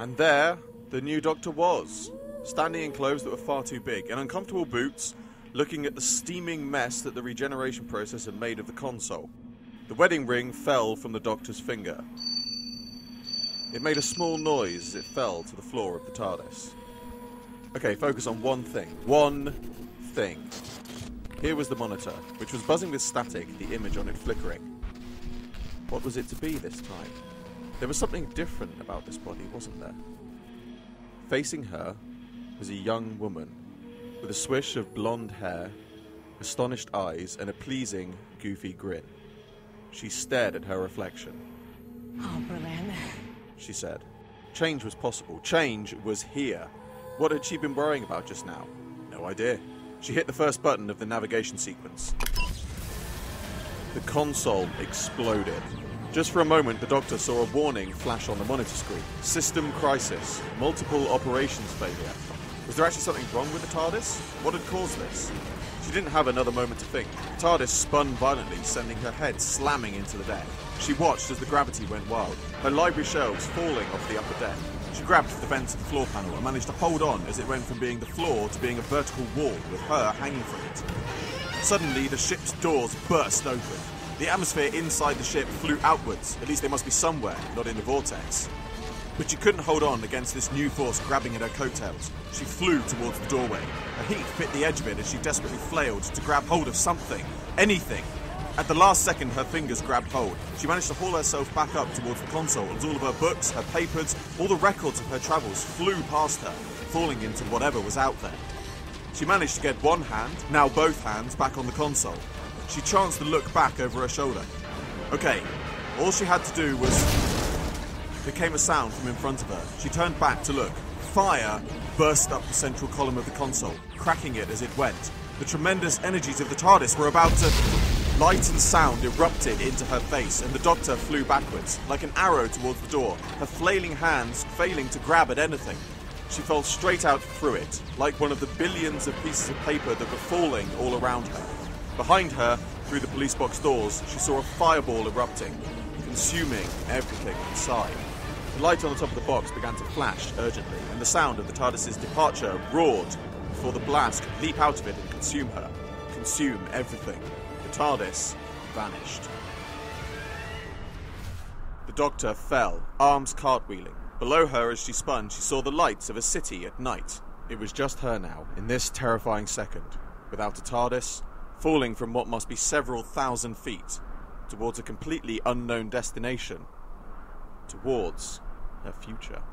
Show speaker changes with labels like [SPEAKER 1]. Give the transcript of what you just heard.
[SPEAKER 1] And there, the new Doctor was, standing in clothes that were far too big, and uncomfortable boots, looking at the steaming mess that the regeneration process had made of the console. The wedding ring fell from the Doctor's finger. It made a small noise as it fell to the floor of the TARDIS. Okay, focus on one thing. One thing. Here was the monitor, which was buzzing with static, the image on it flickering. What was it to be this time? There was something different about this body, wasn't there? Facing her was a young woman, with a swish of blonde hair, astonished eyes, and a pleasing, goofy grin. She stared at her reflection.
[SPEAKER 2] Oh, Berlin.
[SPEAKER 1] She said. Change was possible. Change was here. What had she been worrying about just now? No idea. She hit the first button of the navigation sequence. The console exploded. Just for a moment, the Doctor saw a warning flash on the monitor screen. System crisis. Multiple operations failure. Was there actually something wrong with the TARDIS? What had caused this? She didn't have another moment to think. The TARDIS spun violently, sending her head slamming into the deck. She watched as the gravity went wild, her library shelves falling off the upper deck. She grabbed the vent of the floor panel and managed to hold on as it went from being the floor to being a vertical wall with her hanging from it. Suddenly, the ship's doors burst open. The atmosphere inside the ship flew outwards. At least they must be somewhere, not in the vortex. But she couldn't hold on against this new force grabbing at her coattails. She flew towards the doorway. Her heat bit the edge of it as she desperately flailed to grab hold of something. Anything. At the last second, her fingers grabbed hold. She managed to haul herself back up towards the console as all of her books, her papers, all the records of her travels flew past her, falling into whatever was out there. She managed to get one hand, now both hands, back on the console. She chanced to look back over her shoulder. Okay, all she had to do was... There came a sound from in front of her. She turned back to look. Fire burst up the central column of the console, cracking it as it went. The tremendous energies of the TARDIS were about to... Light and sound erupted into her face, and the Doctor flew backwards, like an arrow towards the door, her flailing hands failing to grab at anything. She fell straight out through it, like one of the billions of pieces of paper that were falling all around her. Behind her, through the police box doors, she saw a fireball erupting, consuming everything inside. The light on the top of the box began to flash urgently, and the sound of the TARDIS's departure roared before the blast could leap out of it and consume her. Consume everything. The TARDIS vanished. The Doctor fell, arms cartwheeling. Below her, as she spun, she saw the lights of a city at night. It was just her now, in this terrifying second, without a TARDIS, falling from what must be several thousand feet, towards a completely unknown destination, towards her future.